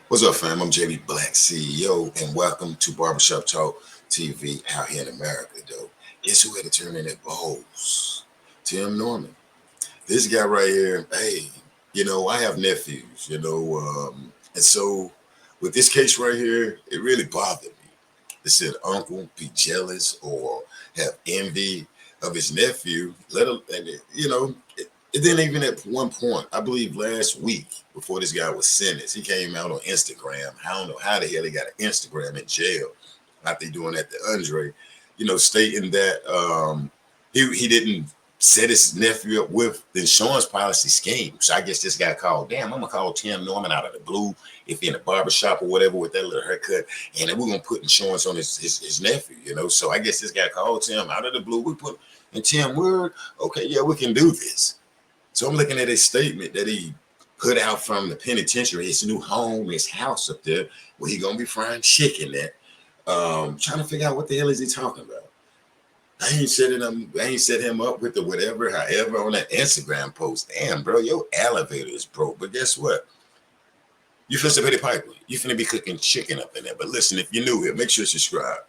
What's up, fam? I'm JB Black CEO, and welcome to Barbershop Talk TV out here in America, though. It's who had to turn in their balls. Tim Norman. This guy right here, hey, I have nephews, and so with this case right here, it really bothered me. It said uncle be jealous or have envy of his nephew. Let him, and it didn't even at one point. I believe last week before this guy was sentenced, he came out on Instagram. I don't know how the hell he got an Instagram in jail after doing that to Andre. Stating that he didn't set his nephew up with the insurance policy scheme. So I guess this guy called, damn, I'm gonna call Tim Norman out of the blue if he in a barbershop or whatever with that little haircut, and then we're gonna put insurance on his nephew. So I guess this guy called Tim out of the blue. We put and Tim word, okay, yeah, we can do this. So I'm looking at his statement that he put out from the penitentiary, his new home, his house up there, where he gonna be frying chicken at. Trying to figure out what the hell is he talking about. I ain't set him up with the whatever, however, on that Instagram post. Damn, bro, your elevator is broke. But guess what? You finna pay the piper. You finna be cooking chicken up in there. But listen, if you're new here, make sure you subscribe.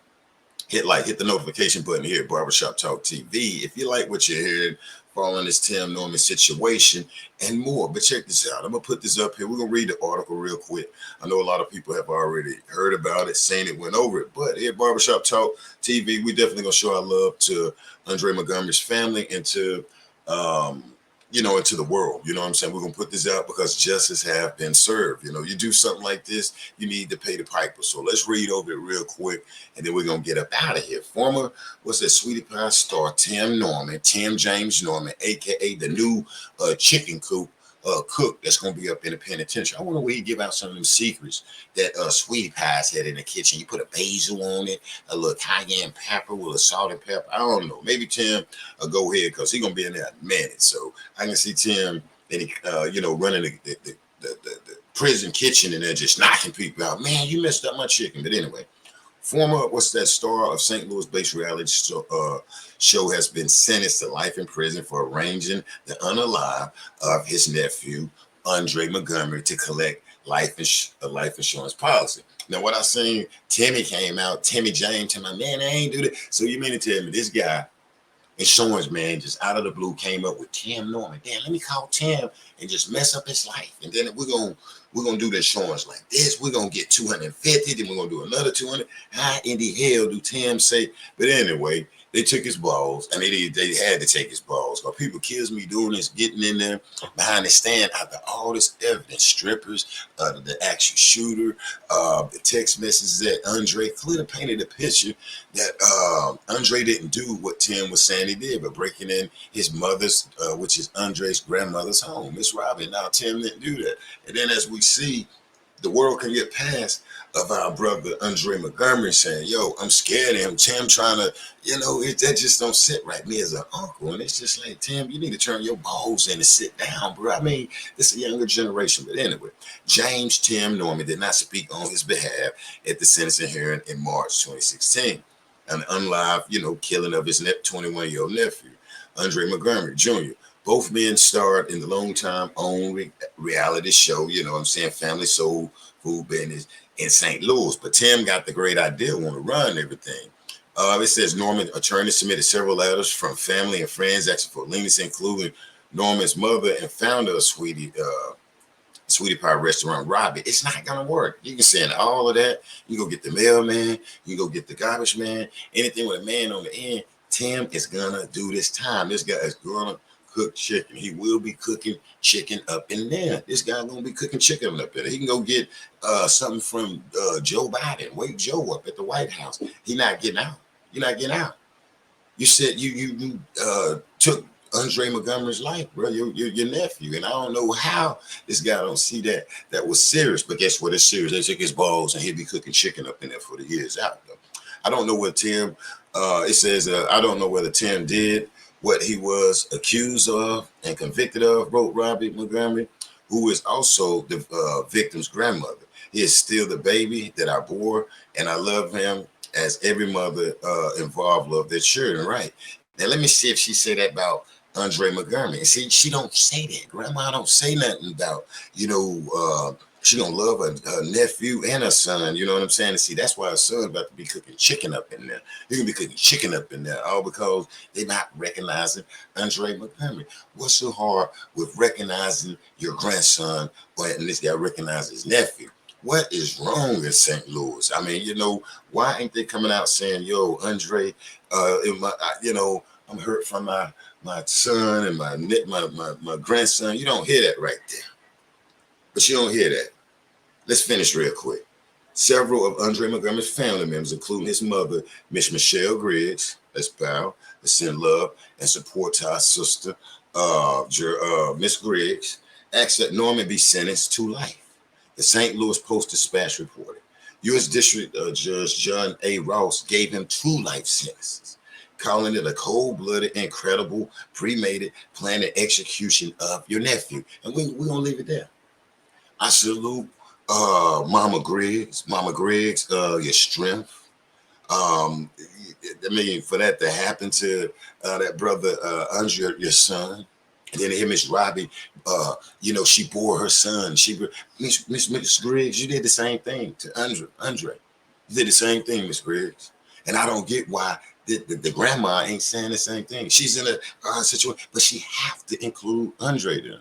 Hit like, hit the notification button here at Barbershop Talk TV. If you like what you're hearing, following this Tim Norman situation and more. But check this out. I'm going to put this up here. We're going to read the article real quick. I know a lot of people have already heard about it, seen it, went over it. But here at Barbershop Talk TV, we definitely going to show our love to Andre Montgomery's family and to, into the world. You know what I'm saying? We're going to put this out because justice have been served. You do something like this, you need to pay the piper. So let's read over it real quick, and then we're going to get up out of here. Former, what's that, Sweetie Pie star, Tim James Norman, a.k.a. the new chicken cook that's going to be up in the penitentiary. I wonder where he give out some of them secrets that Sweetie Pie's had in the kitchen. You put a basil on it, a little cayenne pepper with a salt and pepper. I don't know. Maybe Tim go ahead because he's going to be in there in a minute. So I can see Tim, and he, running the prison kitchen and they're just knocking people out. Man, you messed up my chicken. But anyway, former, what's that, star of St. Louis-based reality show has been sentenced to life in prison for arranging the unalive of his nephew, Andre Montgomery, to collect a life insurance policy. Now, what I seen, Timmy came out, Timmy James, to my man, I ain't do that. So you mean to tell me this guy, insurance man, just out of the blue came up with Tim Norman? Damn, let me call Tim and just mess up his life. And then we're gonna do the insurance like this. We're gonna get 250, then we're gonna do another 200. How in the hell do Tim say? But anyway, they took his balls. I mean, they had to take his balls. Because people kills me doing this, getting in there behind the stand after all this evidence, strippers, the actual shooter, the text messages that Andre clearly painted a picture that Andre didn't do what Tim was saying he did, but breaking in his mother's, which is Andre's grandmother's home, Miss Robin. Now Tim didn't do that. And then as we see, the world can get past of our brother Andre Montgomery saying, yo, I'm scared of him. Tim trying to, that just don't sit right. Me as an uncle. And it's just like, Tim, you need to turn your balls in and sit down, bro. I mean, it's a younger generation. But anyway, James Tim Norman did not speak on his behalf at the sentencing hearing in March 2016. An unlive, killing of his 21-year-old nephew, Andre Montgomery Jr. Both men starred in the long-time owned reality show, Family Soul Food Business in St. Louis. But Tim got the great idea, want to run everything. It says Norman attorney submitted several letters from family and friends asking for leniency, including Norman's mother and founder of Sweetie Pie Restaurant, Robbie. It's not going to work. You can send all of that. You go get the mailman. You go get the garbage man. Anything with a man on the end. Tim is going to do this time. This guy is going to cook chicken. He will be cooking chicken up in there. This guy gonna be cooking chicken up there. He can go get something from Joe Biden. Wake Joe up at the White House. He not getting out. You're not getting out. You said you took Andre Montgomery's life, bro. Your nephew, and I don't know how this guy don't see that was serious. But guess what? It's serious. They took his balls, and he'll be cooking chicken up in there for the years out. Though. I don't know what Tim. It says I don't know whether Tim did what he was accused of and convicted of, wrote Robbie Montgomery, who is also the victim's grandmother. He is still the baby that I bore, and I love him as every mother involved love their children, right? Now, let me see if she said that about Andre Montgomery. And see, she don't say that. Grandma don't say nothing about, She gonna love her nephew and her son. You know what I'm saying? And see, that's why her son about to be cooking chicken up in there. He gonna be cooking chicken up in there, all because they not recognizing Andre Montgomery. What's so hard with recognizing your grandson, or at least they recognize his nephew? What is wrong in St. Louis? I mean, why ain't they coming out saying, "Yo, Andre, I'm hurt from my son and my grandson." You don't hear that right there, but you don't hear that. Let's finish real quick. Several of Andre Montgomery's family members, including his mother, Miss Michelle Griggs, let's bow, let's send love and support to our sister, Miss Griggs, asked that Norman be sentenced to life. The St. Louis Post-Dispatch reported. U.S. District Judge John A. Ross gave him 2 life sentences, calling it a cold-blooded, incredible, premeditated, planned execution of your nephew. And we're going to leave it there. I salute Mama Griggs, your strength. I mean, for that to happen to that brother Andre, your son, and then him, Miss Robbie, she bore her son. Miss Griggs, you did the same thing to Andre. You did the same thing, Miss Griggs. And I don't get why the grandma ain't saying the same thing. She's in a situation, but she have to include Andre there.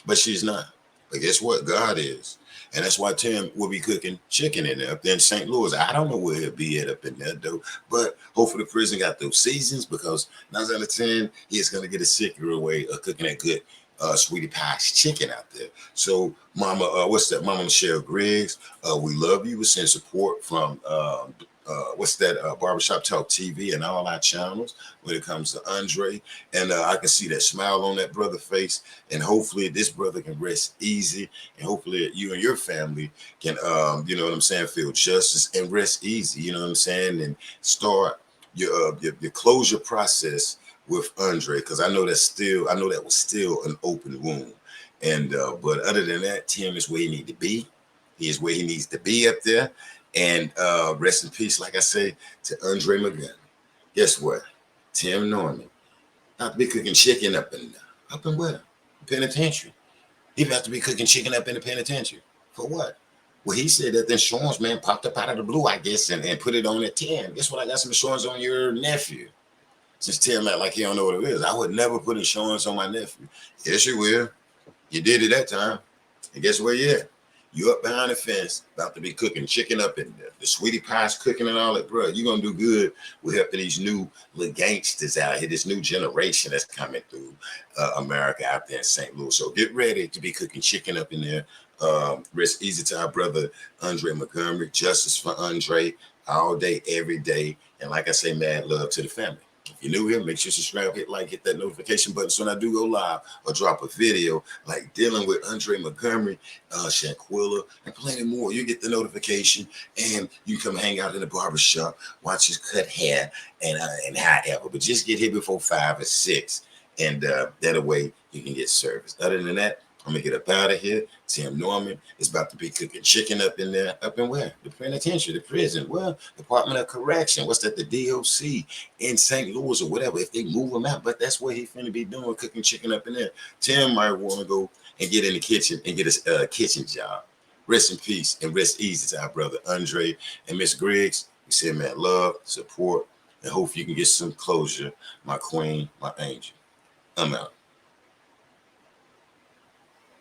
But she's not. But guess what? God is. And that's why Tim will be cooking chicken in there up there in St. Louis. I don't know where he'll be at up in there, though. But hopefully the prison got those seasons, because 9 out of 10, he's going to get a secret way of cooking that good sweetie pie chicken out there. So, Mama, Mama Michelle Griggs, we love you. We send support from Barbershop Talk TV and all our channels when it comes to Andre. And I can see that smile on that brother's face. And hopefully this brother can rest easy. And hopefully you and your family can, feel justice and rest easy. You know what I'm saying? And start your closure process with Andre, because I know that was still an open wound. And but other than that, Tim is where he needs to be. He is where he needs to be up there. And rest in peace, like I say, to Andre Montgomery. Guess what? Tim Norman about to be cooking chicken up in there. Up in where? Penitentiary. He about to be cooking chicken up in the penitentiary. For what? Well, he said that the insurance man popped up out of the blue, I guess, and put it on at 10. Guess what? I got some insurance on your nephew. Since Tim act like he don't know what it is. I would never put insurance on my nephew. Yes, you will. You did it that time. And guess where you at? You up behind the fence, about to be cooking chicken up in there. The sweetie pie's cooking and all that, bro. You're going to do good with helping these new little gangsters out here, this new generation that's coming through America out there in St. Louis. So get ready to be cooking chicken up in there. Rest easy to our brother, Andre Montgomery. Justice for Andre all day, every day. And like I say, mad love to the family. If you're new here, make sure you subscribe, hit like, hit that notification button so when I do go live or drop a video like dealing with Andre Montgomery, Shanquilla, and plenty more. You get the notification and you come hang out in the barbershop, watch his cut hair, and however. But just get here before 5 or 6, and that way you can get service. Other than that, I'm going to get up out of here. Tim Norman is about to be cooking chicken up in there. Up in where? The penitentiary, the prison. Well, Department of Correction. What's that? The DOC in St. Louis or whatever. If they move him out. But that's what he's finna be doing, cooking chicken up in there. Tim might want to go and get in the kitchen and get a kitchen job. Rest in peace and rest easy to our brother Andre and Miss Griggs. We say, man, love, support, and hope you can get some closure. My queen, my angel. I'm out.